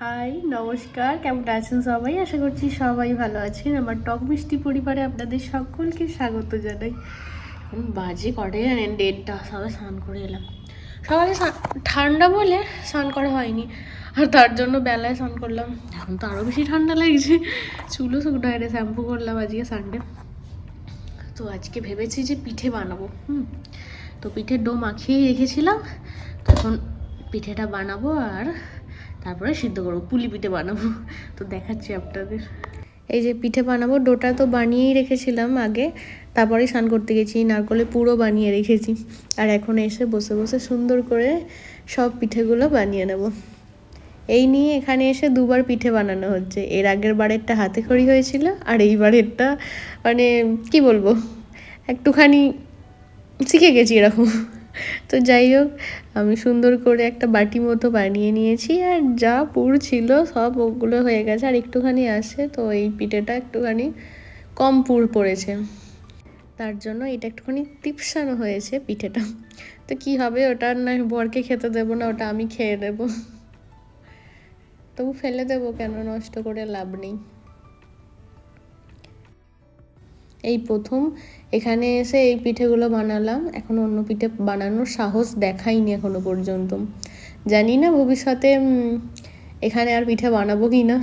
High নমস্কার, কেমন আছেন সবাই? আশা করছি সবাই ভালো আছেন। আমার টক মিষ্টি পরিবারে আপনাদের সকলকে স্বাগত জানাই। এখন বাজে কটাই জানেন? 1:30। সবাই স্নান করে এলাম। সকালে ঠান্ডা বলে স্নান করা হয়নি, আর তার জন্য বেলায় স্নান করলাম। এখন তো আরও বেশি ঠান্ডা লাগছে। চুলও শুকনো হয়ে শ্যাম্পু করলাম আজকে সানডে। তো আজকে ভেবেছি যে পিঠে বানাবো। তো পিঠের ডো মাখিয়ে রেখেছিলাম, তখন পিঠেটা বানাবো আর তারপরে সিদ্ধ করবো, পুলি পিঠে বানাবো। তো দেখাচ্ছি আপনাদের। এই যে পিঠে বানাবো, ডোটা তো বানিয়েই রেখেছিলাম আগে, তারপরেই স্নান করতে গেছি, নারকলে পুরো বানিয়ে রেখেছি। আর এখন এসে বসে বসে সুন্দর করে সব পিঠেগুলো বানিয়ে নেব। এই নিয়ে এখানে এসে দুবার পিঠে বানানো হচ্ছে। এর আগের বারেরটা হাতে খড়ি হয়েছিল, আর এই বারেরটা মানে কি বলবো, একটুখানি শিখে গেছি এরকম। তো যাই হোক, আমি সুন্দর করে একটা বাটি মতো বানিয়ে নিয়েছি, আর যা পুর ছিল সব ওগুলো হয়ে গেছে, আর একটুখানি আছে। তো এই পিঠেটা একটুখানি কম পুর পড়েছে, তার জন্য এটা একটুখানি টিপসানো হয়েছে পিঠেটা। তো কি হবে, ওটা না বরকে খেতে দেবো না, ওটা আমি খেয়ে নেবো। তবু ফেলে দেবো কেন, নষ্ট করে লাভ নেই। এই প্রথম এখানে এসে এই পিঠেগুলো বানালাম, এখন অন্য পিঠে বানানোর সাহস দেখাইনি এখনো পর্যন্ত। জানি না ভবিষ্যতে এখানে আর পিঠে বানাবো কি না,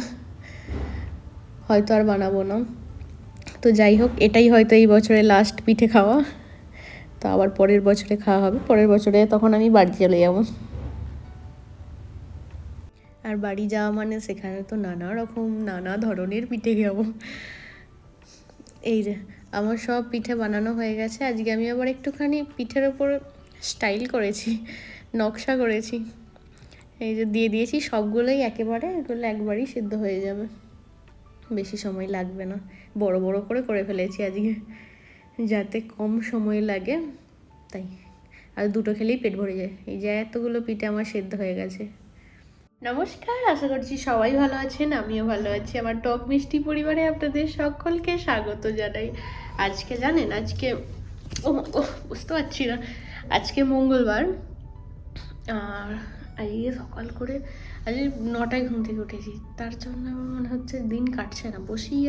হয়তো আর বানাবো না। তো যাই হোক, এটাই হয়তো এই বছরে লাস্ট পিঠে খাওয়া। তো আবার পরের বছরে খাওয়া হবে, পরের বছরে তখন আমি বাড়ি চলে যাব। আর বাড়ি যাওয়া মানে সেখানে তো নানা রকম নানা ধরনের পিঠে খাবো। এই যে আমার সব পিঠে বানানো হয়ে গেছে। আজকে আমি আবার একটুখানি পিঠের ওপর স্টাইল করেছি, নকশা করেছি। এই যে দিয়ে দিয়েছি সবগুলোই একেবারে, এগুলো একবারই সিদ্ধ হয়ে যাবে, বেশি সময় লাগবে না। বড় বড় করে ফেলেছি আজকে, যাতে কম সময় লাগে তাই। আর দুটো খেলেই পেট ভরে যায়। এই যে এতগুলো পিঠে আমার সিদ্ধ হয়ে গেছে। নমস্কার, আশা করছি সবাই ভালো আছেন, আমিও ভালো আছি। আমার টক মিষ্টি পরিবারে আপনাদের সকলকে স্বাগত জানাই। আজকে জানেন, আজকে বুঝতে পারছি না, আজকে মঙ্গলবার। আর আজকে সকাল করে আজকে 9টায় ঘুম থেকে উঠেছি, তার জন্য আমার মনে হচ্ছে দিন কাটছে না, বসেই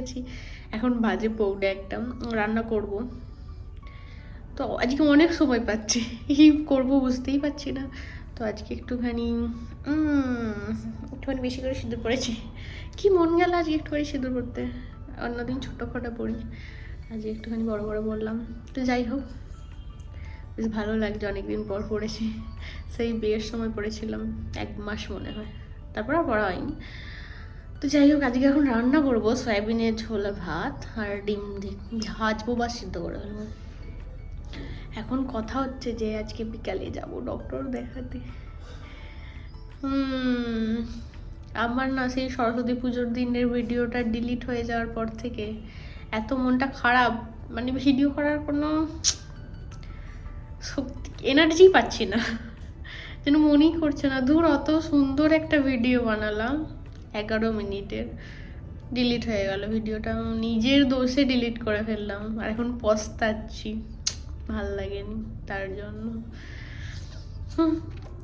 আছি। এখন বাজে 1:45, রান্না করব। তো আজকে অনেক সময় পাচ্ছি, কি করবো বুঝতেই পারছি না। তো আজকে একটুখানি বেশি করে সিঁদুর পড়েছি। কি মন গেল আজকে একটুখানি সিঁদুর পড়তে, অন্যদিন ছোটোখাটো পড়ি, আজকে একটুখানি বড় বললাম। তো যাই হোক, বেশ ভালো লাগছে, অনেকদিন পর পড়েছি। সেই বিয়ের সময় পড়েছিলাম, 1 মাস মনে হয়, তারপর আর পড়া হয়নি। তো যাই হোক, আজকে এখন রান্না করবো সয়াবিনের ঝোল ভাত আর ডিম দিয়ে ভাজবো বা সিদ্ধ করে ফেলবো। এখন কথা হচ্ছে যে আজকে বিকালে যাব ডক্টর দেখাতে। আমার না সেই সরস্বতী পুজোর দিনের ভিডিওটা ডিলিট হয়ে যাওয়ার পর থেকে এত মনটা খারাপ, মানে ভিডিও করার কোনো এনার্জি পাচ্ছি না, যেন মনেই করছে না। ধুর, অত সুন্দর একটা ভিডিও বানালাম 11 মিনিটের, ডিলিট হয়ে গেল ভিডিওটা। নিজের দোষে ডিলিট করে ফেললাম, আর এখন পস্তাচ্ছি, ভাল লাগেনি তার জন্য।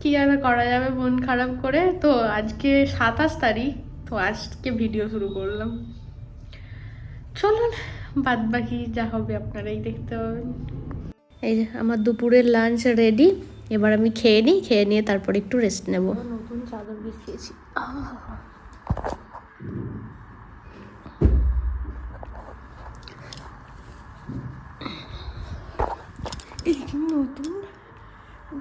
কি আর করা যাবে মন খারাপ করে। তো আজকে 27 তারিখ, তো আজকে ভিডিও শুরু করলাম। চলুন, বাদ বাকি যা হবে আপনারাই দেখতে পাবেন। এই যে আমার দুপুরের লাঞ্চ রেডি, এবার আমি খেয়ে নিই, খেয়ে নিয়ে তারপর একটু রেস্ট নেব। নতুন চাদর বিছিয়েছি, এই নতুন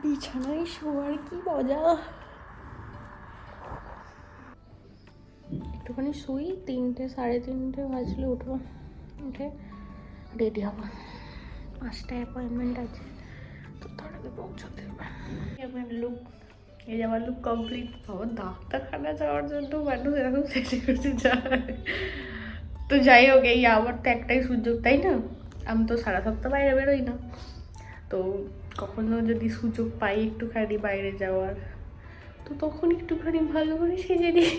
বিছানায় শোয়ার কি মজা। একটুখানি শুই, 3টে 3:30 বাজলে উঠবো, উঠে রেডি হবো, 5টায় অ্যাপয়েন্টমেন্ট আছে, তো তার আগে পৌঁছাতে হবে। লুক, এই যে আমার লুক কমপ্লিট। আমার ডাক্তারখানা যাওয়ার জন্য মানুষ এরকম সেটে করতে যায়। তো যাই হোক, এই আমার তো একটাই সুযোগ, তাই না? আমি তো সারা সপ্তাহ বাইরে বেরোই না, তো কখনো যদি সুযোগ পাই একটুখানি বাইরে যাওয়ার, তো তখন একটুখানি ভালো করে সেজে দিই।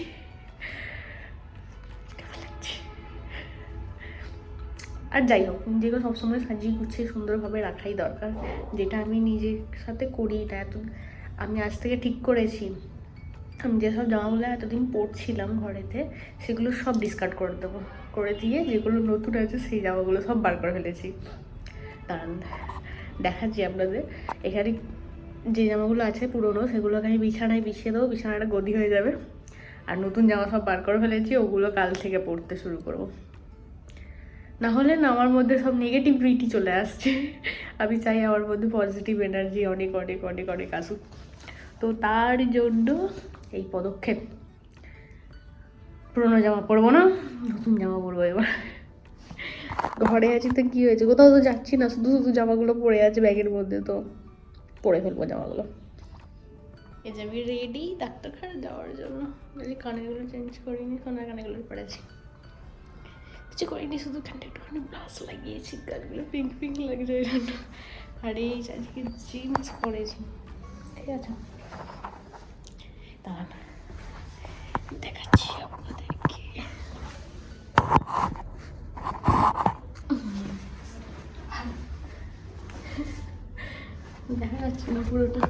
আর যাই হোক, নিজেকে সবসময় সাজিয়ে গুছিয়ে সুন্দরভাবে রাখাই দরকার, যেটা আমি নিজের সাথে করি না। এত আমি আজ থেকে ঠিক করেছি আমি যেসব জামাগুলো এতদিন পরছিলাম ঘরেতে সেগুলো সব ডিসকার্ড করে দেবো, করে দিয়ে যেগুলো নতুন আছে সেই জামাগুলো সব বার করে ফেলেছি। দাঁড়ান দেখাচ্ছি আপনাদের। এখানে যে জামাগুলো আছে পুরোনো সেগুলোকে আমি বিছানায় বিছিয়ে দেবো, বিছানাটা গদি হয়ে যাবে। আর নতুন জামা সব বার করে ফেলেছি, ওগুলো কাল থেকে পরতে শুরু করবো। না হলে না আমার মধ্যে সব নেগেটিভিটি চলে আসছে। আমি চাই আমার মধ্যে পজিটিভ এনার্জি অনেক অনেক অনেক অনেক আসুক। তো তার জন্য এই পদক্ষেপ। পুরোনো জামা পরবো না, নতুন জামা পরবো এবার। ঘরে আছি তো কী হয়েছে, কোথাও তো যাচ্ছি না, শুধু শুধু জামাগুলো পরে আছে ব্যাগের মধ্যে, তো পরে ফেলবো জামাগুলো। এই যে আমি রেডি ডাক্তারখানা যাওয়ার জন্য। যদি কানেরগুলো চেঞ্জ করিনি, সোনার কানেরগুলো পরেছি, কিছু করিনি, শুধু খানটা একটুখানি ব্লাশ লাগিয়েছি, গাছগুলো পিঙ্ক পিঙ্ক লাগছে ওই জন্য। আর এই আজকে জিন্স পরেছি, ঠিক আছে? দাঁড়ান দেখাচ্ছি আপনাদেরকে। দেখা যাচ্ছে না পুরোটা।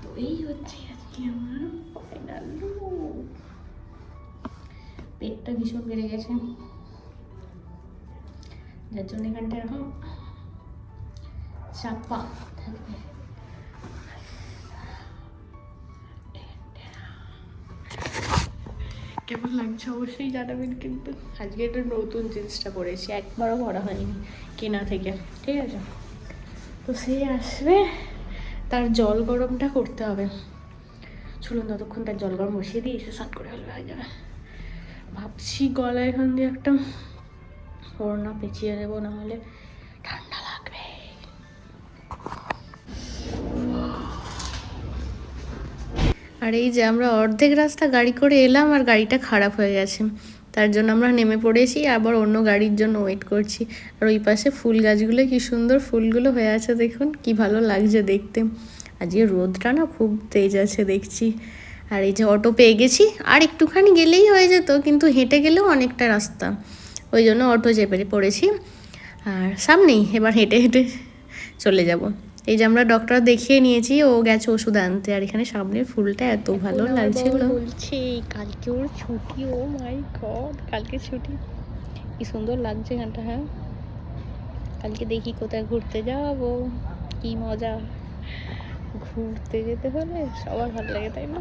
তো এই হচ্ছে আজকে আমার ফাইনাল লুক। পেটটা ভীষণ বেড়ে গেছে, যার জন্য এখানটা এরকম চাপা থাকবে। কেমন লাগছে অবশ্যই জানাবেন। কিন্তু আজকে একটা নতুন জিনিসটা পরেছি, একবারও পরা হয়নি কেনা থেকে, ঠিক আছে? তো সে আসবে, তার জল গরমটা করতে হবে। চলুন ততক্ষণ তার জল গরম বসিয়ে দিয়ে এসে স্নান করে ফেলবে, হয়ে যাবে। ভাবছি গলায় এখান দিয়ে একটা ওড়না পেঁচিয়ে দেবো, নাহলে ঠান্ডা লাগবে। আর এই যে আমরা অর্ধেক রাস্তা গাড়ি করে এলাম আর গাড়িটা খারাপ হয়ে গেছে, তার জন্য আমরা নেমে পড়েছি, আবার অন্য গাড়ির জন্য ওয়েট করছি। আর ওই পাশে ফুল গাছগুলো কি সুন্দর ফুলগুলো হয়ে আছে, দেখুন কি ভালো লাগছে দেখতে। আজকে রোদটা না খুব তেজ আছে দেখছি। আর এই যে অটো পেয়ে গেছি, আর একটুখানি গেলেই হয়ে যেত, কিন্তু হেঁটে গেলেও অনেকটা রাস্তা, ওই জন্য অটো চেপে পড়েছি। আর সামনেই, এবার হেঁটে হেঁটে চলে যাব। এই যে আমরা ডক্টর দেখিয়ে নিয়েছি, ও গেছে ওষুধ আনতে। আর এখানে সামনের ফুলটা এত ভালো লাগছিল, বলছে কালকে ওর ছুটি। ও মাই গড, কালকে ছুটি, কি সুন্দর লাগছে এখানটা। হ্যাঁ, কালকে দেখি কোথায় ঘুরতে যাবো, কি মজা। ঘুরতে যেতে হলে সবার ভালো লাগে, তাই না?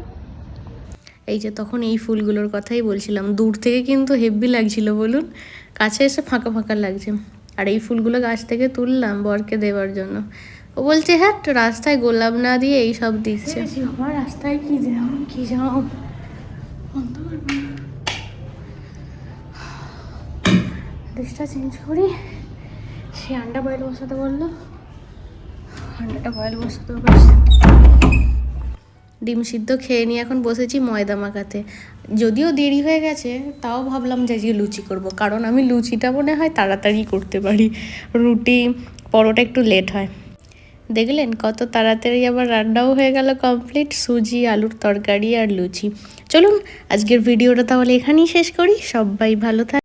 এই যে তখন এই ফুলগুলোর কথাই বলছিলাম, দূর থেকে কিন্তু হেভি লাগছিল বলুন, কাছে এসে ফাঁকা ফাঁকা লাগছে। আর এই ফুলগুলো গাছ থেকে তুললাম বরকে দেওয়ার জন্য। ও বলছে হ্যাঁ রাস্তায় গোলাপ না দিয়ে এই সব দিচ্ছে। আমার রাস্তায় কি যাও ড্রেসটা চেঞ্জ করি। সে আন্ডা বয়েল বসাতে বললো, আন্ডাটা বয়েল বসাতে হবে। ডিম সিদ্ধ খেয়ে নিয়ে এখন বসেছি ময়দা মাখাতে। যদিও দেরি হয়ে গেছে, তাও ভাবলাম যে আজকে লুচি করব, কারণ আমি লুচিটা মনে হয় তাড়াতাড়ি করতে পারি, রুটি পরোটা একটু লেট হয়। দেখলেন কত তাড়াতাড়ি আবার রান্নাও হয়ে গেল কমপ্লিট, সুজি আলুর তরকারি আর লুচি। চলুন আজকের ভিডিওটা তাহলে এখানেই শেষ করি। সবাই ভালো থাক।